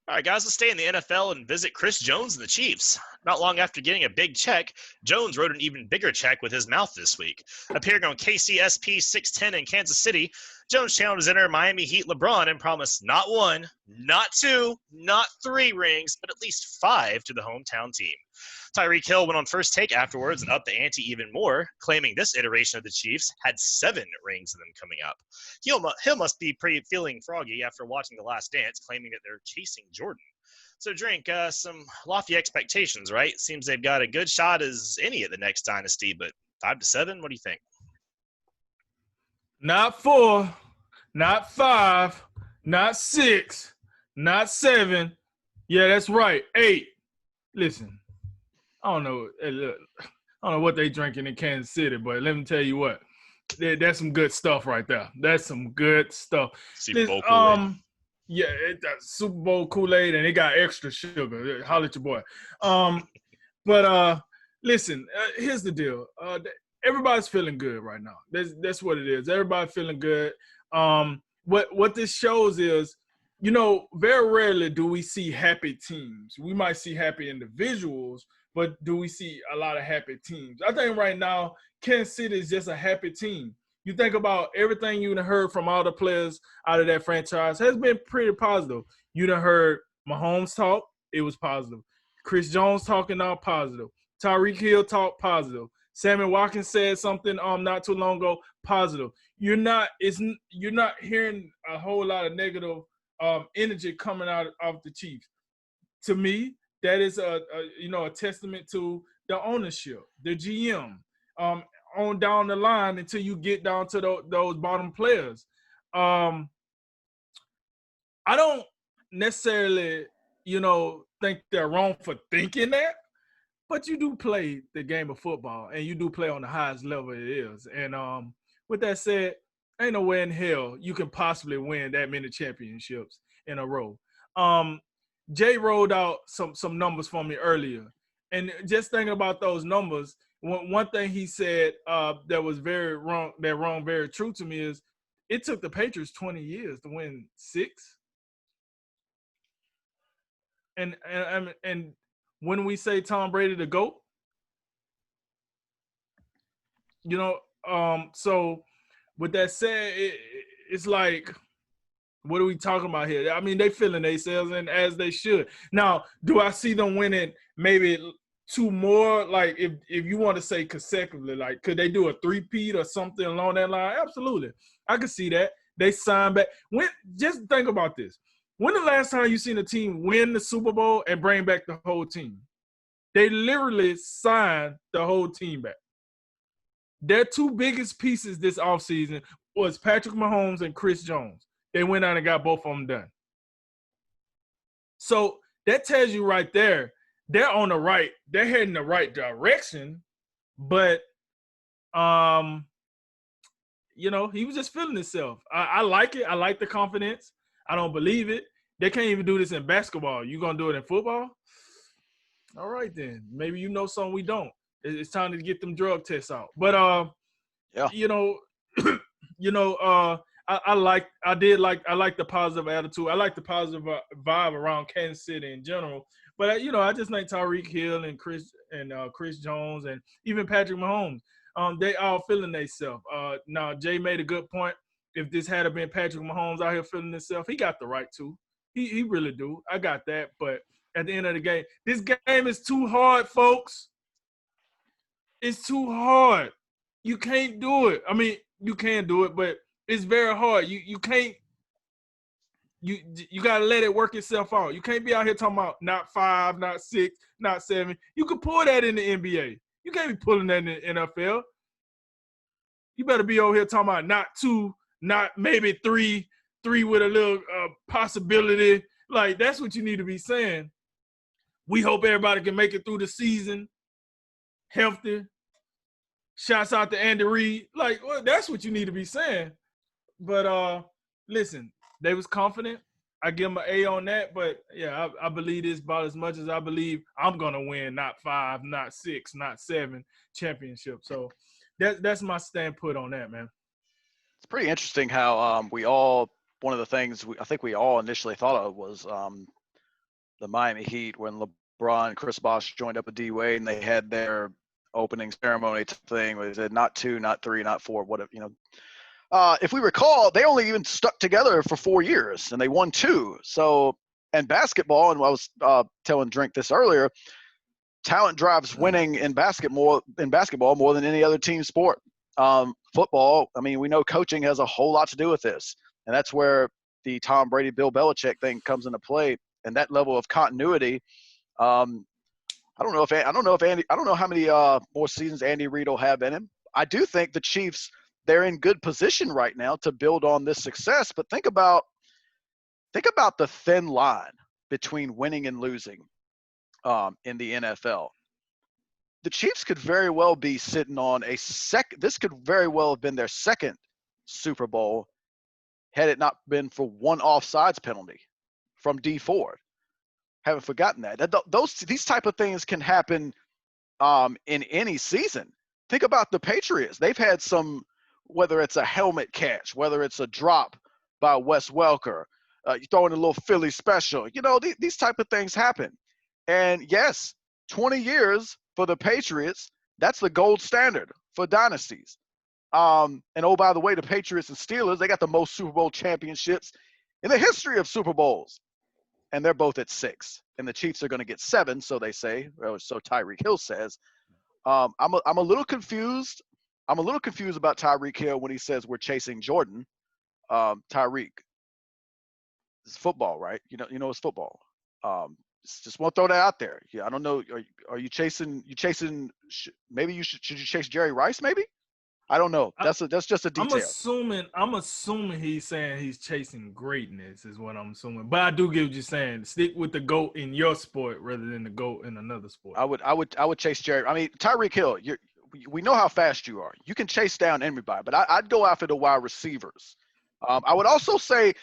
All right, guys, let's stay in the NFL and visit Chris Jones and the Chiefs. Not long after getting a big check, Jones wrote an even bigger check with his mouth this week. Appearing on KCSP 610 in Kansas City, Jones channeled his inner Miami Heat LeBron and promised not one, not two, not three rings, but at least 5 to the hometown team. Tyreek Hill went on First Take afterwards and upped the ante even more, claiming this iteration of the Chiefs had 7 rings of them coming up. Hill must be feeling froggy after watching The Last Dance, claiming that they're chasing Jordan. So, Drink, some lofty expectations, right? Seems they've got a good shot as any at the next dynasty, but 5 to 7, what do you think? Not 4, not 5, not 6, not 7. Yeah, that's right, 8. Listen, I don't know what they drinking in Kansas City, but let me tell you what, that's some good stuff right there. That's some good stuff. Super Bowl Kool-Aid. Yeah, it's Super Bowl Kool-Aid, and it got extra sugar. Holler at your boy. But listen, here's the deal. Everybody's feeling good right now. That's what it is. Everybody feeling good. What this shows is, very rarely do we see happy teams. We might see happy individuals, but do we see a lot of happy teams? I think right now, Kansas City is just a happy team. You think about everything you done heard from all the players out of that franchise has been pretty positive. You done heard Mahomes talk, it was positive. Chris Jones talking out positive. Tyreek Hill talk positive. Sammy Watkins said something not too long ago, positive. You're not hearing a whole lot of negative energy coming out of the Chiefs. To me, that is a testament to the ownership, the GM, on down the line until you get down to those bottom players. I don't necessarily, think they're wrong for thinking that, but you do play the game of football, and you do play on the highest level it is. And with that said, ain't no way in hell you can possibly win that many championships in a row. Jay rolled out some numbers for me earlier, and just thinking about those numbers, one thing he said that was very wrong, very true to me is it took the Patriots 20 years to win 6. And when we say Tom Brady the GOAT, so with that said, it's like, what are we talking about here? I mean, they feeling themselves, and as they should. Now, do I see them winning maybe 2 more? Like, if you want to say consecutively, like, could they do a 3-peat or something along that line? Absolutely. I could see that. They sign back. Just think about this. When the last time you seen a team win the Super Bowl and bring back the whole team? They literally signed the whole team back. Their 2 biggest pieces this offseason was Patrick Mahomes and Chris Jones. They went out and got both of them done. So that tells you right there, they're heading the right direction, but he was just feeling himself. I like it. I like the confidence. I don't believe it. They can't even do this in basketball. You gonna do it in football? All right then. Maybe you know something we don't. It's time to get them drug tests out. But I like the positive attitude. I like the positive vibe around Kansas City in general. But I just think Tyreek Hill and Chris Jones and even Patrick Mahomes, they all feeling themselves. Now Jay made a good point. If this had been Patrick Mahomes out here feeling himself, he got the right to. He really do. I got that. But at the end of the game, this game is too hard, folks. It's too hard. You can't do it. I mean, you can do it, but it's very hard. You can't. You gotta let it work itself out. You can't be out here talking about not 5, not 6, not 7. You can pull that in the NBA. You can't be pulling that in the NFL. You better be over here talking about not 2, not maybe 3 with a little possibility. Like, that's what you need to be saying. We hope everybody can make it through the season healthy. Shouts out to Andy Reid. Like, well, that's what you need to be saying. But listen, they was confident. I give them an A on that. But yeah, I believe this about as much as I believe I'm gonna win not 5, not 6, not 7 championships. So that's my standpoint on that, man. It's pretty interesting how one of the things I think we all initially thought of was the Miami Heat when LeBron, Chris Bosh joined up with D Wade, and they had their opening ceremony type thing where they said not 2, not 3, not 4, whatever. If we recall, they only even stuck together for 4 years, and they won 2. So, and basketball, and I was telling Drink this earlier, talent drives winning in basketball more than any other team sport. Football, I mean, we know coaching has a whole lot to do with this, and that's where the Tom Brady, Bill Belichick thing comes into play, and that level of continuity. I don't know if Andy. I don't know how many more seasons Andy Reid will have in him. I do think the Chiefs, they're in good position right now to build on this success. But think about the thin line between winning and losing in the NFL. The Chiefs could very well be sitting on a second. This could very well have been their second Super Bowl had it not been for one offsides penalty from D Ford. Haven't forgotten that. These type of things can happen in any season. Think about the Patriots. They've had some, whether it's a helmet catch, whether it's a drop by Wes Welker, you throw in a little Philly special. These type of things happen. And yes, 20 years for the Patriots, that's the gold standard for dynasties. And oh, by the way, the Patriots and Steelers, they got the most Super Bowl championships in the history of Super Bowls. And they're both at 6. And the Chiefs are going to get 7, so they say, or so Tyreek Hill says. I'm a little confused. I'm a little confused about Tyreek Hill when he says we're chasing Jordan. Tyreek, it's football, right? It's football. Just want to throw that out there. Yeah, I don't know. Are you chasing? Maybe should you chase Jerry Rice? Maybe. I don't know. That's just a detail. I'm assuming he's saying he's chasing greatness is what I'm assuming. But I do get what you're saying. Stick with the GOAT in your sport rather than the GOAT in another sport. I would chase Jerry. I mean, Tyreek Hill, we know how fast you are. You can chase down everybody, but I'd go after the wide receivers. I would also say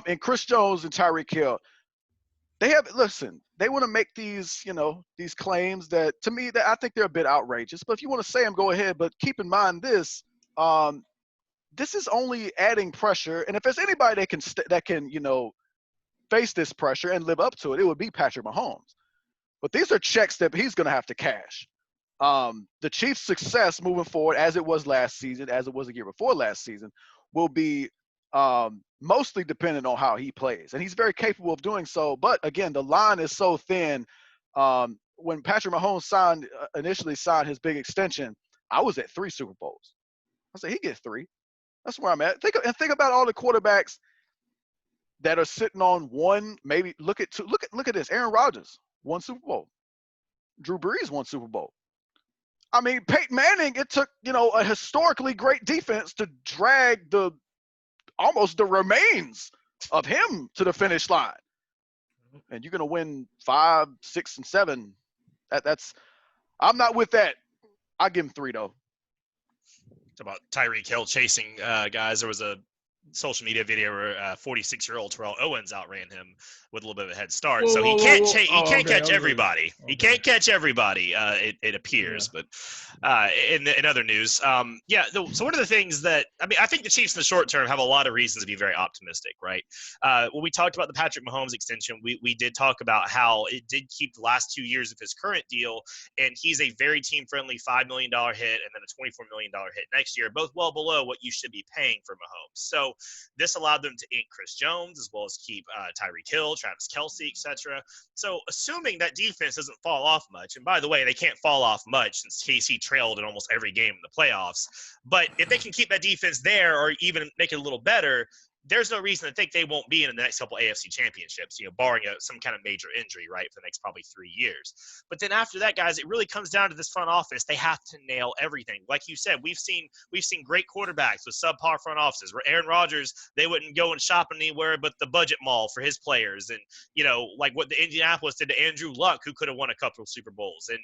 in Chris Jones and Tyreek Hill, they want to make these claims that, to me, that I think they're a bit outrageous. But if you want to say them, go ahead. But keep in mind this: this is only adding pressure. And if there's anybody that can face this pressure and live up to it, it would be Patrick Mahomes. But these are checks that he's going to have to cash. The Chiefs' success moving forward, as it was last season, as it was the year before last season, will be mostly dependent on how he plays. And he's very capable of doing so. But, again, the line is so thin. When Patrick Mahomes initially signed his big extension, I was at 3 Super Bowls. I said, he gets 3. That's where I'm at. Think about all the quarterbacks that are sitting on 1, maybe look at this. Aaron Rodgers, 1 Super Bowl. Drew Brees, 1 Super Bowl. I mean, Peyton Manning, it took, a historically great defense to drag almost the remains of him to the finish line. And you're going to win 5, 6, and 7. I'm not with that. I'll give him 3, though. It's about Tyreek Hill chasing guys. There was a social media video where 46-year-old Terrell Owens outran him with a little bit of a head start. So he can't catch everybody. He can't catch everybody, it appears. Yeah. But in other news, so one of the things that – I think the Chiefs in the short term have a lot of reasons to be very optimistic, right? When we talked about the Patrick Mahomes extension, we did talk about how it did keep the last 2 years of his current deal, and he's a very team-friendly $5 million hit and then a $24 million hit next year, both well below what you should be paying for Mahomes. So this allowed them to ink Chris Jones as well as keep Tyreek Hill, Travis Kelce, etc. So assuming that defense doesn't fall off much, and by the way, they can't fall off much since KC trailed in almost every game in the playoffs, but if they can keep that defense there or even make it a little better, there's no reason to think they won't be in the next couple AFC championships, barring some kind of major injury, right, for the next probably 3 years. But then after that, guys, it really comes down to this front office. They have to nail everything. Like you said, we've seen great quarterbacks with subpar front offices. Where Aaron Rodgers, they wouldn't go and shop anywhere but the budget mall for his players, and like what the Indianapolis did to Andrew Luck, who could have won a couple of Super Bowls, and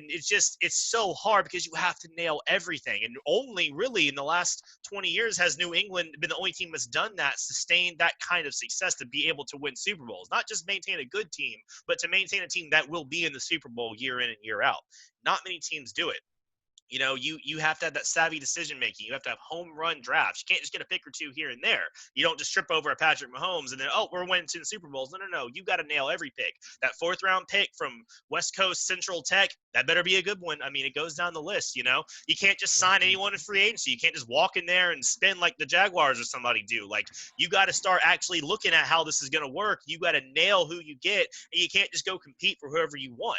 it's so hard because you have to nail everything. And only really in the last 20 years has New England been the only team that's done that, sustained that kind of success to be able to win Super Bowls. Not just maintain a good team, but to maintain a team that will be in the Super Bowl year in and year out. Not many teams do it. You know, you have to have that savvy decision making. You have to have home run drafts. You can't just get a pick or two here and there. You don't just trip over a Patrick Mahomes and then, oh, we're winning 2 Super Bowls. No. You got to nail every pick. That 4th round pick from West Coast Central Tech, that better be a good one. I mean, it goes down the list, you know. You can't just sign anyone in free agency. You can't just walk in there and spin like the Jaguars or somebody do. Like, you got to start actually looking at how this is going to work. You got to nail who you get, and you can't just go compete for whoever you want.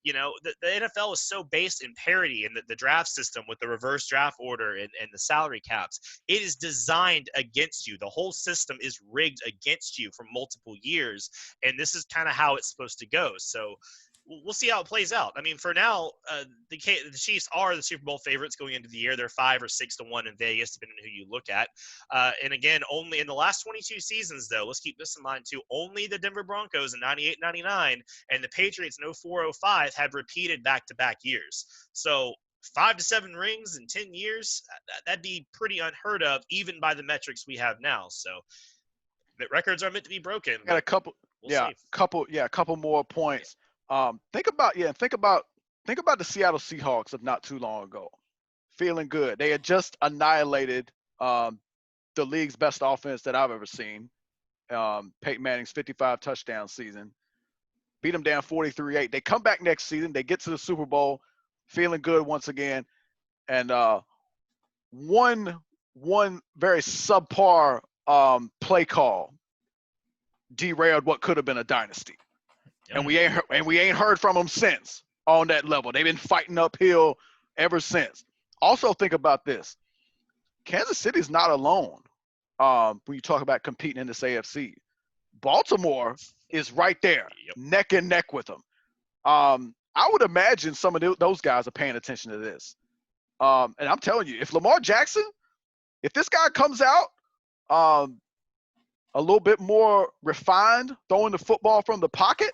You know, the NFL is so based in parity in the draft system with the reverse draft order and the salary caps. It is designed against you. The whole system is rigged against you for multiple years, and this is kind of how it's supposed to go. So we'll see how it plays out. I mean, for now, the Chiefs are the Super Bowl favorites going into the year. They're 5 or 6 to 1 in Vegas, depending on who you look at. And again, only in the last 22 seasons, though, let's keep this in mind too. Only the Denver Broncos in 98, 99, and the Patriots in 04, 05 have repeated back-to-back years. So 5 to 7 rings in 10 years, that'd be pretty unheard of, even by the metrics we have now. So the records are meant to be broken. Got a couple, we'll see. a couple more points. Think about the Seattle Seahawks of not too long ago. Feeling good. They had just annihilated the league's best offense that I've ever seen. Peyton Manning's 55 touchdown season. Beat them down 43-8. They come back next season. They get to the Super Bowl, feeling good once again. And one very subpar play call derailed what could have been a dynasty. And we ain't heard from them since on that level. They've been fighting uphill ever since. Also, think about this: Kansas City's not alone. When you talk about competing in this AFC, Baltimore is right there, neck and neck with them. I would imagine some of those guys are paying attention to this. And I'm telling you, if Lamar Jackson, if this guy comes out a little bit more refined, throwing the football from the pocket.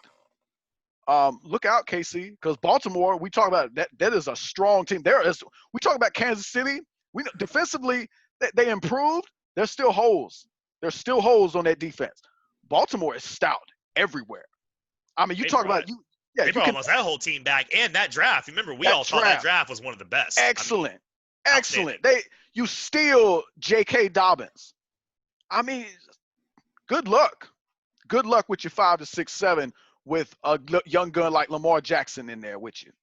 Look out, KC, because Baltimore, we talk about that is a strong team. We talk about Kansas City. We know defensively they improved. There's still holes. There's still holes on that defense. Baltimore is stout everywhere. I mean, they brought almost that whole team back and that draft. Remember, we all thought that draft was one of the best. Excellent, excellent. You steal J.K. Dobbins. I mean, good luck. Good luck with your 5 to 6, 7. With a young gun like Lamar Jackson in there with you.